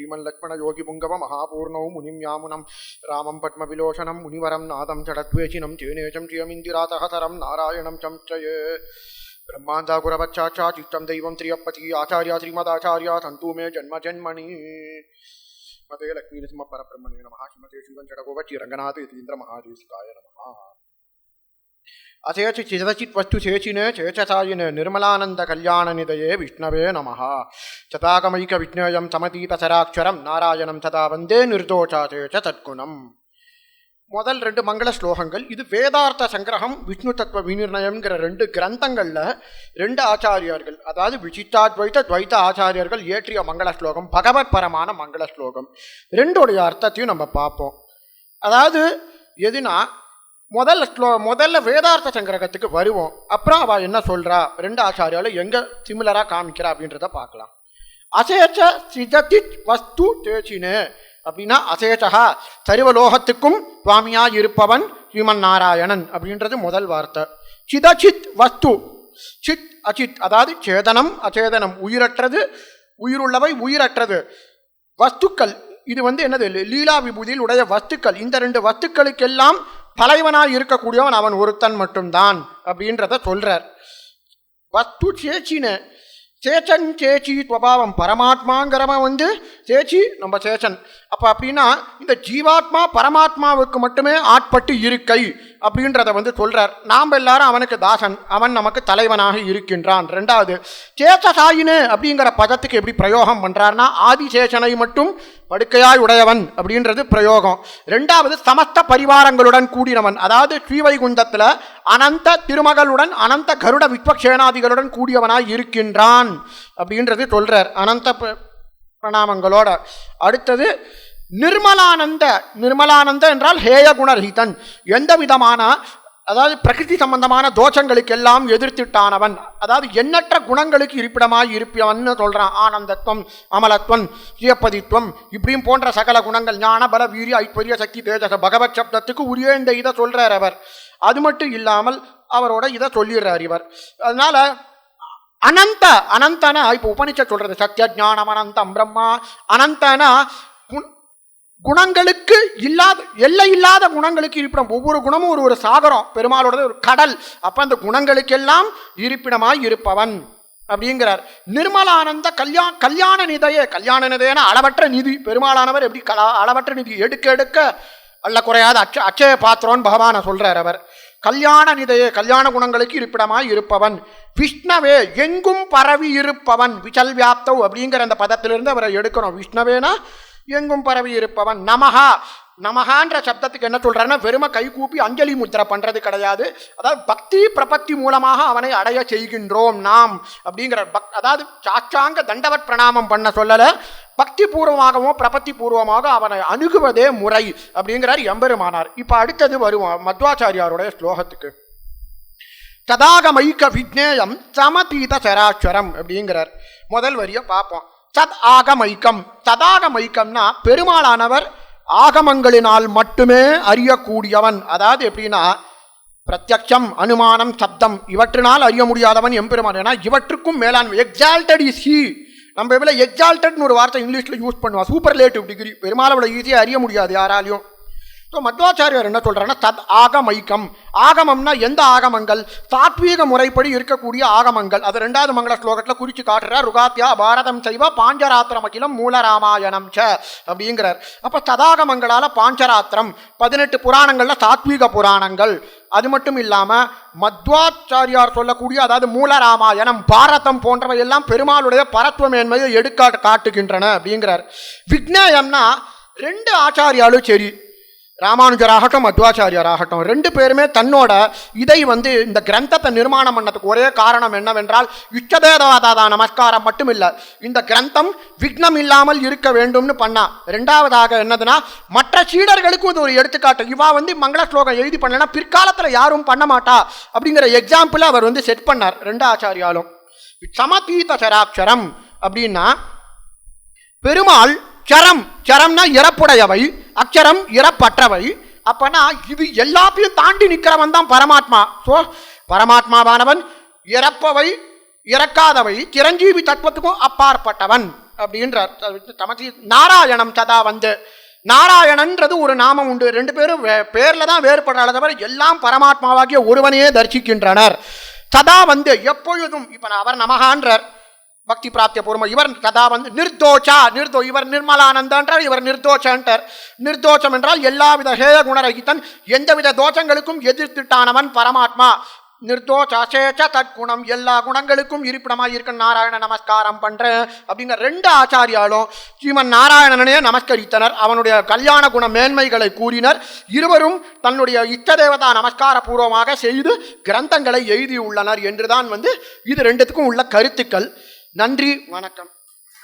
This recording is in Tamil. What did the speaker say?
श्रीमल्लक्ष्मण योगी पुंगव महापूर्णौ मुनिं यामुनं रामं पद्मविलोचनं मुनिवरं नादं जडद्वेषिनं चेनेशं चियमिन्दिरातहतरं नारायणं चंचये ब्रह्माण्डागुरवच्चाचा चित्तं दैवं त्रियप्पति आचार्य श्रीमदाचार्य तन्तु मे जन्म जन्मनि मते लक्ष्मीनृसिंह परब्रह्मणे नमः श्रीमते श्रीवंशटगोपति रंगनाथ यतीन्द्र महादेशिकाय नमः अथेच चिदचित् वस्तु चेचिने चेचसायिने निर्मलानंद कल्याण निधये विष्णवे नमः चताकमैक विज्ञेयं समतीतचराक्षरं नारायणं तदा वन्दे निर्दोषाते च तद्गुणम् முதல் ரெண்டு மங்கள ஸ்லோகங்கள். இது வேதார்த்த சங்கிரகம் விஷ்ணு தத்துவ விநிர்ணயம்ங்கிற ரெண்டு கிரந்தங்கள்ல ரெண்டு ஆச்சாரியர்கள், அதாவது விசிஷ்டாத்வைத துவைத்த ஆச்சாரியர்கள் இயற்றிய மங்கள ஸ்லோகம், பகவத் பரமான மங்கள ஸ்லோகம். ரெண்டோடைய அர்த்தத்தையும் நம்ம பார்ப்போம். அதாவது எதுனா முதல்ல வேதார்த்த சங்கிரகத்துக்கு வருவோம். அப்புறம் அவ என்ன சொல்றா, ரெண்டு ஆச்சாரியாலும் எங்க சிமிலரா காமிக்கிறா அப்படின்றத பார்க்கலாம். அசேச்ச சிஜதித் வஸ்து தேச்சினே அப்படின்னா அசேஷா சர்வலோகத்துக்கும் சுவாமியா இருப்பவன் ஸ்ரீமன் நாராயணன் அப்படின்றது முதல் வார்த்தை. சிதச்சித் வஸ்து, சித் அச்சித் அதாவது சேதனம் அச்சேதனம், உயிரற்றது உயிருள்ளவை உயிரற்றது வஸ்துக்கள். இது என்னது, லீலா விபூதியில் உடைய வஸ்துக்கள். இந்த ரெண்டு வஸ்துக்களுக்கெல்லாம் தலைவனாய் இருக்கக்கூடியவன் அவன் ஒருத்தன் மட்டும்தான் அப்படின்றத சொல்றார். வஸ்து சேச்சின சேச்சன் சேச்சி ஸ்வபாவம், பரமாத்மாங்கிறவன் சேச்சி நம்ம சேச்சன். அப்போ அப்படின்னா இந்த ஜீவாத்மா பரமாத்மாவுக்கு மட்டுமே ஆட்பட்டு இருக்கை அப்படின்றத சொல்றார். நாம் எல்லாரும் அவனுக்கு தாசன், அவன் நமக்கு தலைவனாக இருக்கின்றான். ரெண்டாவது சேச்சசாயினு அப்படிங்கிற பதத்துக்கு எப்படி பிரயோகம் பண்றார்னா ஆதிசேஷனை மட்டும் படுக்கையாய் உடையவன் அப்படின்றது பிரயோகம். ரெண்டாவது சமஸ்த பரிவாரங்களுடன் கூடினவன், அதாவது ஸ்ரீவைகுண்டத்தில் அனந்த திருமகளுடன் அனந்த கருட விஸ்வக்ஷேனாதிகளுடன் கூடியவனாய் இருக்கின்றான் அப்படின்றது சொல்றார் அனந்த பிரணாமங்களோட. அடுத்தது நிர்மலானந்த என்றால் ஹேய குணரஹிதன், எந்த விதமான அதாவது பிரகிருதி சம்பந்தமான தோஷங்களுக்கெல்லாம் எதிர்த்திட்டானவன், அதாவது எண்ணற்ற குணங்களுக்கு இருப்பிடமாய் இருப்பவன் சொல்றான். ஆனந்தத்துவம் அமலத்துவம் ஜியப்பதித்துவம் இப்படியும் போன்ற சகல குணங்கள், ஞான பல வீரிய ஐஸ்வர்ய சக்தி தேஜக பகவத் சப்தத்துக்கு உரிய இந்த இதை சொல்றார் அவர். அது மட்டும் இல்லாமல் அவரோட இதை சொல்லிடுறார் இவர். அதனால அனந்தனா இப்போ உபனிஷத் சொல்றது சத்ய ஞானம் அனந்தம் பிரம்மா. அனந்தனா குணங்களுக்கு இல்லாத எல்லை இல்லாத குணங்களுக்கு இருப்பிடம். ஒவ்வொரு குணமும் ஒரு சாகரம், பெருமாளோட ஒரு கடல். அப்ப அந்த குணங்களுக்கெல்லாம் இருப்பிடமாய் இருப்பவன் அப்படிங்கிறார். நிர்மலானந்த கல்யாண நிதையன அளவற்ற நிதி. பெருமாளானவர் எப்படி அளவற்ற நிதி, எடுக்க எடுக்க அல்ல குறையாத அச்சய பாத்திரோன்னு பகவான சொல்றார் அவர். கல்யாண நிதையே கல்யாண குணங்களுக்கு இருப்பிடமாய் இருப்பவன். விஷ்ணவே எங்கும் பரவி இருப்பவன். விசல் வியாப்தவ் அப்படிங்கிற அந்த பதத்திலிருந்து அவரை எடுக்கணும். விஷ்ணவேனா எங்கும் பரவி இருப்பவன். நமகான்ற சப்தத்துக்கு என்ன சொல்றாருன்னா வெறும கை கூப்பி அஞ்சலி முத்திரை பண்றது கிடையாது. அதாவது பக்தி பிரபத்தி மூலமாக அவனை அடைய செய்கின்றோம் நாம் அப்படிங்கிற அதாவது சாச்சாங்க தண்டவத் பிரணாமம் பண்ண சொல்லல, பக்தி பூர்வமாகவோ பிரபத்தி பூர்வமாக அவனை அணுகுவதே முறை அப்படிங்கிறார் எம்பெருமானார். இப்ப அடுத்தது வருவோம் மத்வாச்சாரியாருடைய ஸ்லோகத்துக்கு. சதாகமைக்க விஜ்ஞேயம் சமதீத சராட்சரம் அப்படிங்கிறார். முதல் வரிய பார்ப்போம். சத் ஆகமைக்கம். சதாகமைக்கம்னா பெருமாளானவர் ஆகமங்களினால் மட்டுமே அறியக்கூடியவன். அதாவது எப்படின்னா பிரத்யக்ஷம் அனுமானம் சப்தம் இவற்றினால் அறிய முடியாதவன் எம்பெருமான். ஏன்னா இவற்றுக்கும் மேலான் எக்ஸால்டட் இஸ் ஹி. நம்ம எவ்வளோ எக்ஸால்டட்னு ஒரு வார்த்தை இங்கிலீஷில் யூஸ் பண்ணுவோம், சூப்பர்லேட்டிவ் டிகிரி. பெருமாள் அவ்வளோ ஈஸியாக அறிய முடியாது யாராலையும். ஸோ மத்வாச்சாரியார் என்ன சொல்கிறாங்கன்னா தத் ஆகமைக்கம். ஆகமம்னா எந்த ஆகமங்கள், சாத்வீக முறைப்படி இருக்கக்கூடிய ஆகமங்கள். அது ரெண்டாவது மங்கள ஸ்லோகத்தில் குறித்து காட்டுறார். ருகாத்யா பாரதம் செய்வ பாஞ்சராத்திரம் அகிலம் மூல ராமாயணம் ச அப்படிங்கிறார். அப்போ சதாகமங்களால் பாஞ்சராத்திரம் 18 புராணங்களில் சாத்வீக புராணங்கள். அது மட்டும் இல்லாமல் மத்வாச்சாரியார் சொல்லக்கூடிய அதாவது மூல ராமாயணம் பாரதம் போன்றவை எல்லாம் பெருமாளுடைய பரத்துவம் என்பதை எடுக்க காட்டுகின்றன அப்படிங்கிறார். விக்னேயம்னா ரெண்டு ஆச்சாரியாலும் சரி, ராமானுஜராகட்டும் மத்வாச்சாரியாராகட்டும், ரெண்டு பேருமே தன்னோட இதை இந்த கிரந்தத்தை நிர்மாணம் பண்ணதுக்கு ஒரே காரணம் என்னவென்றால் இஷ்டதேவதாதா நமஸ்காரம் மட்டும் இல்லை, இந்த கிரந்தம் விக்னம் இல்லாமல் இருக்க வேண்டும்னு பண்ணா. ரெண்டாவதாக என்னதுன்னா மற்ற சீடர்களுக்கும் இது ஒரு எடுத்துக்காட்டு. இவா மங்கள ஸ்லோகம் எழுதி பண்ணலன்னா பிற்காலத்தில் யாரும் பண்ண மாட்டா அப்படிங்கிற எக்ஸாம்பிள் அவர் செட் பண்ணார் ரெண்டு ஆச்சாரியாலும். சமதீத சராட்சரம் அப்படின்னா பெருமாள் சரம்னா இறப்புடையவை, அக்ஷரம் இறப்பற்றவை. அப்பனா இது எல்லாத்தையும் தாண்டி நிற்கிறவன் தான் பரமாத்மா. ஸோ பரமாத்மாவானவன் இறப்பவை இறக்காதவை சிரஞ்சீவி தத்துவத்துக்கும் அப்பாற்பட்டவன் அப்படின்றார். தமசி நாராயணம் சதா வந்து நாராயணன்றது ஒரு நாமம் உண்டு. ரெண்டு பேரும் பேர்ல தான் வேறுபடுறால தவிர எல்லாம் பரமாத்மாவாகிய ஒருவனையே தரிசிக்கின்றனர். சதா வந்து எப்பொழுதும். இப்ப அவர் நமகான்றார் பக்தி பிராப்திய பூர்வம். இவர் சதா வந்து நிர்தோஷா இவர் நிர்மலானந்தான்றார், இவர் நிர்தோஷன்றார். நிர்தோஷம் என்றால் எல்லாவித ஹேய குணரகிதன், எந்தவித தோஷங்களுக்கும் எதிர்த்திட்டானவன் பரமாத்மா. நிர்தோஷேச்ச தற்குணம், எல்லா குணங்களுக்கும் இருப்பிடமாக இருக்க நாராயண நமஸ்காரம் பண்றேன் அப்படிங்கிற ரெண்டு ஆச்சாரியாலும் ஸ்ரீமன் நாராயணனே நமஸ்கரித்தனர். அவனுடைய கல்யாண குண மேன்மைகளை கூறினர். இருவரும் தன்னுடைய இஷ்ட தேவதா நமஸ்கார பூர்வமாக செய்து கிரந்தங்களை எழுதியுள்ளனர் என்றுதான் இது ரெண்டுத்துக்கும் உள்ள கருத்துக்கள். நன்றி, வணக்கம்.